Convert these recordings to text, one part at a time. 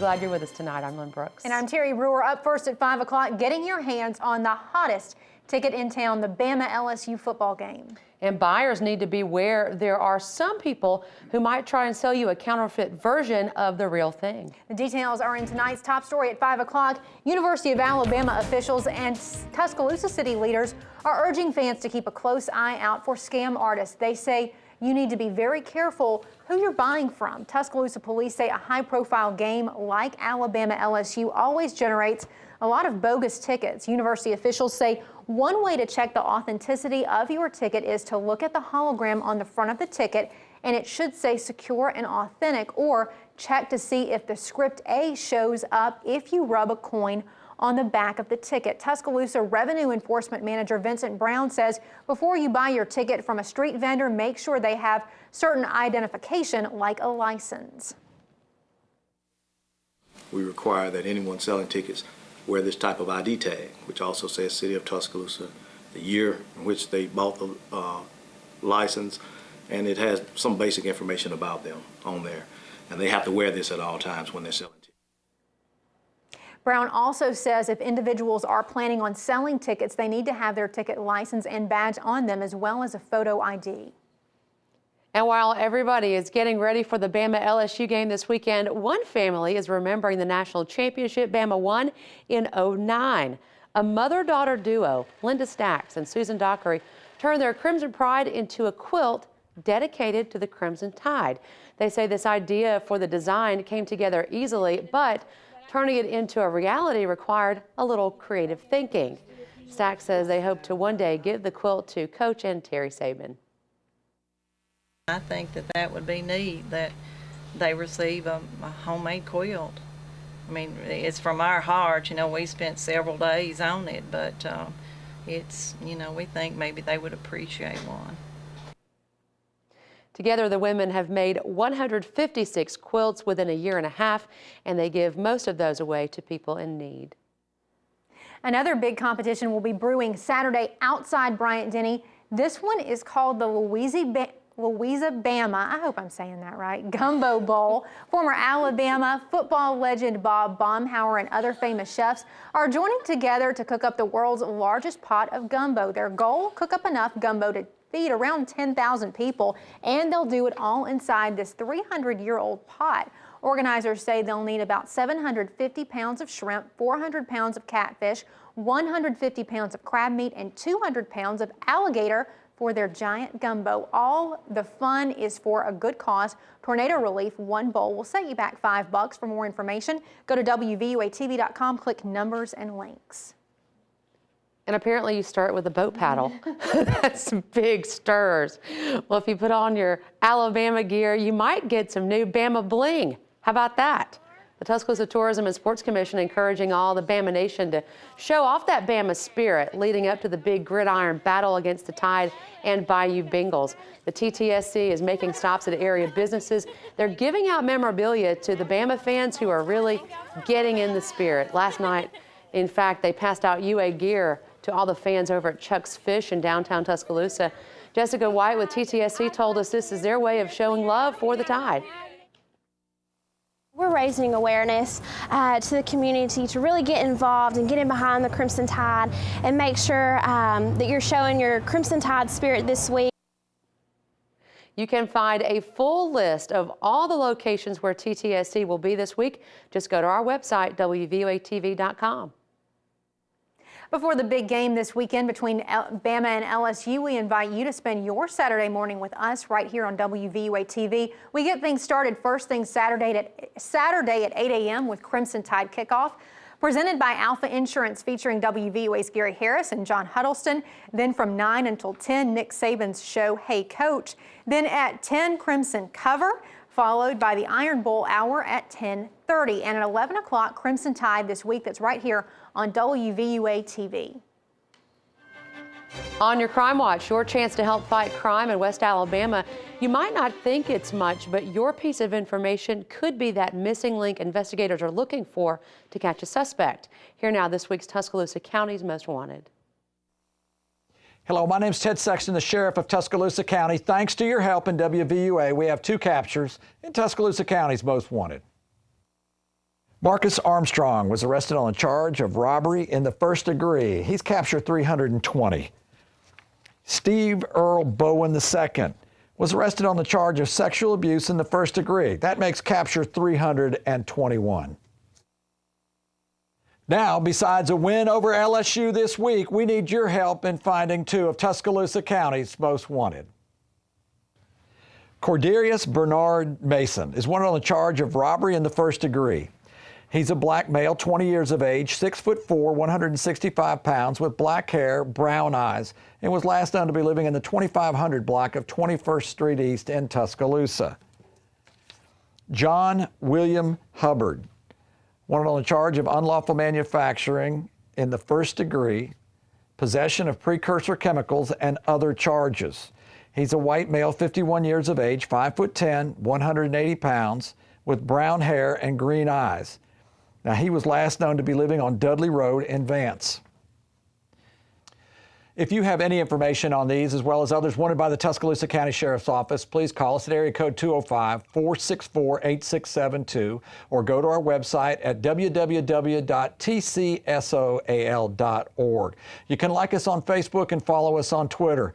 Glad you're with us tonight. I'm Lynn Brooks. And I'm Terry Brewer. Up first at 5 o'clock, getting your hands on the hottest ticket in town, the BAMA LSU football game. And buyers need to beware. There are some people who might try and sell you a counterfeit version of the real thing. The details are in tonight's top story at 5 o'clock. University of Alabama officials and Tuscaloosa city leaders are urging fans to keep a close eye out for scam artists. They say you need to be very careful who you're buying from. Tuscaloosa police say a high-profile game like Alabama LSU always generates a lot of bogus tickets. University officials say one way to check the authenticity of your ticket is to look at the hologram on the front of the ticket, and it should say secure and authentic, or check to see if the script A shows up if you rub a coin on the back of the ticket. Tuscaloosa Revenue Enforcement Manager Vincent Brown says before you buy your ticket from a street vendor, make sure they have certain identification like a license. We require that anyone selling tickets wear this type of ID tag, which also says City of Tuscaloosa, the year in which they bought the license, and it has some basic information about them on there. And they have to wear this at all times when they're selling tickets. Brown also says if individuals are planning on selling tickets, they need to have their ticket license and badge on them, as well as a photo ID. And while everybody is getting ready for the BAMA LSU game this weekend, one family is remembering the national championship BAMA won in '09. A mother-daughter duo, Linda Stacks and Susan Dockery, turned their Crimson Pride into a quilt dedicated to the Crimson Tide. They say this idea for the design came together easily, but turning it into a reality required a little creative thinking. Stacks says they hope to one day give the quilt to Coach and Terry Saban. I think that would be neat that they receive a homemade quilt. I mean, it's from our heart, you know, we spent several days on it, but it's, you know, we think maybe they would appreciate one. Together, the women have made 156 quilts within a year and a half, and they give most of those away to people in need. Another big competition will be brewing Saturday outside Bryant-Denny. This one is called the LOUISIBAMA, I hope I'm saying that right, Gumbo Bowl. Former Alabama football legend Bob Baumhauer and other famous chefs are joining together to cook up the world's largest pot of gumbo. Their goal, cook up enough gumbo to feed around 10,000 people, and they'll do it all inside this 300-year-old pot. Organizers say they'll need about 750 pounds of shrimp, 400 pounds of catfish, 150 pounds of crab meat, and 200 pounds of alligator for their giant gumbo. All the fun is for a good cause. Tornado relief, one bowl will set you back $5. For more information, go to WVUATV.com, click numbers and links. And apparently you start with a boat paddle. That's some big stirs. Well, if you put on your Alabama gear, you might get some new BAMA bling. How about that? The Tuscaloosa Tourism and Sports Commission encouraging all the BAMA Nation to show off that BAMA spirit leading up to the big gridiron battle against the Tide and Bayou Bengals. The TTSC is making stops at area businesses. They're giving out memorabilia to the BAMA fans who are really getting in the spirit. Last night, in fact, they passed out UA gear to all the fans over at Chuck's Fish in downtown Tuscaloosa. Jessica White with TTSC told us this is their way of showing love for the Tide. We're raising awareness to the community to really get involved and get in behind the Crimson Tide and make sure that you're showing your Crimson Tide spirit this week. You can find a full list of all the locations where TTSC will be this week. Just go to our website, WVUATV.com. Before the big game this weekend between BAMA and LSU, we invite you to spend your Saturday morning with us right here on WVUA TV. We get things started first thing Saturday at 8 a.m. with Crimson Tide Kickoff, presented by Alpha Insurance, featuring WVUA's Gary Harris and John Huddleston. Then from 9 until 10, Nick Saban's show, Hey Coach. Then at 10, Crimson Cover, followed by the Iron Bowl Hour at 10:30. And at 11 o'clock, Crimson Tide this week. That's right here on WVUA TV. On your Crime Watch, your chance to help fight crime in West Alabama. You might not think it's much, but your piece of information could be that missing link investigators are looking for to catch a suspect. Here now, this week's Tuscaloosa County's Most Wanted. Hello, my name's Ted Sexton, the Sheriff of Tuscaloosa County. Thanks to your help in WVUA, we have 2 captures in Tuscaloosa County's Most Wanted. Marcus Armstrong was arrested on a charge of robbery in the first degree. He's captured 320. Steve Earl Bowen II was arrested on the charge of sexual abuse in the first degree. That makes capture 321. Now, besides a win over LSU this week, we need your help in finding two of Tuscaloosa County's most wanted. Corderius Bernard Mason is wanted on the charge of robbery in the first degree. He's a black male, 20 years of age, 6'4", 165 pounds, with black hair, brown eyes, and was last known to be living in the 2500 block of 21st Street East in Tuscaloosa. John William Hubbard, wanted on the charge of unlawful manufacturing in the first degree, possession of precursor chemicals, and other charges. He's a white male, 51 years of age, 5'10", 180 pounds, with brown hair and green eyes. Now, he was last known to be living on Dudley Road in Vance. If you have any information on these, as well as others wanted by the Tuscaloosa County Sheriff's Office, please call us at area code 205-464-8672 or go to our website at www.tcsoal.org. You can like us on Facebook and follow us on Twitter.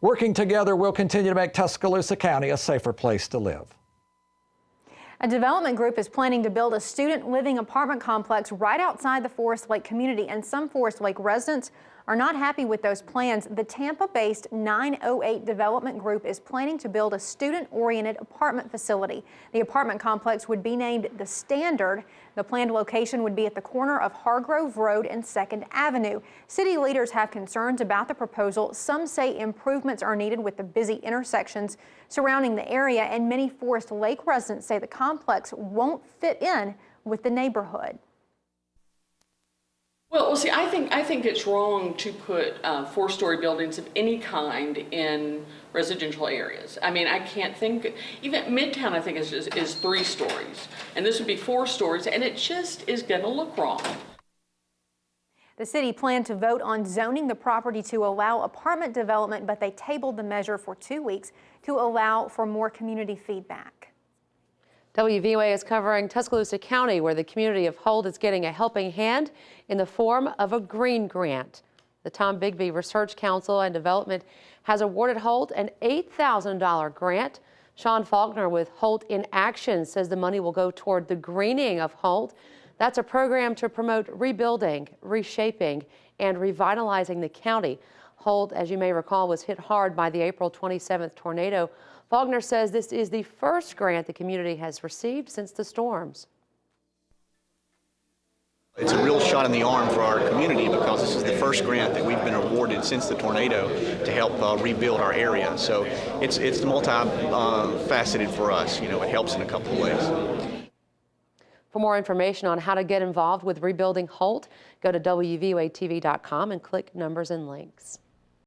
Working together, we'll continue to make Tuscaloosa County a safer place to live. A development group is planning to build a student living apartment complex right outside the Forest Lake community, and some Forest Lake residents are not happy with those plans. The Tampa-based 908 Development Group is planning to build a student-oriented apartment facility. The apartment complex would be named The Standard. The planned location would be at the corner of Hargrove Road and 2nd Avenue. City leaders have concerns about the proposal. Some say improvements are needed with the busy intersections surrounding the area, and many Forest Lake residents say the complex won't fit in with the neighborhood. Well, see, I think it's wrong to put four-story buildings of any kind in residential areas. I mean, I can't think, even Midtown, I think is 3 stories, and this would be 4 stories, and it just is going to look wrong. The city planned to vote on zoning the property to allow apartment development, but they tabled the measure for 2 weeks to allow for more community feedback. WVUA is covering Tuscaloosa County, where the community of Holt is getting a helping hand in the form of a green grant. The Tom Bigby Research Council and Development has awarded Holt an $8,000 grant. Sean Faulkner with Holt in Action says the money will go toward the greening of Holt. That's a program to promote rebuilding, reshaping, and revitalizing the county. Holt, as you may recall, was hit hard by the April 27th tornado. Faulkner says this is the first grant the community has received since the storms. It's a real shot in the arm for our community because this is the first grant that we've been awarded since the tornado to help rebuild our area. So it's multi-faceted for us. You know, it helps in a couple of ways. For more information on how to get involved with rebuilding Holt, go to WVUATV.com and click Numbers and Links.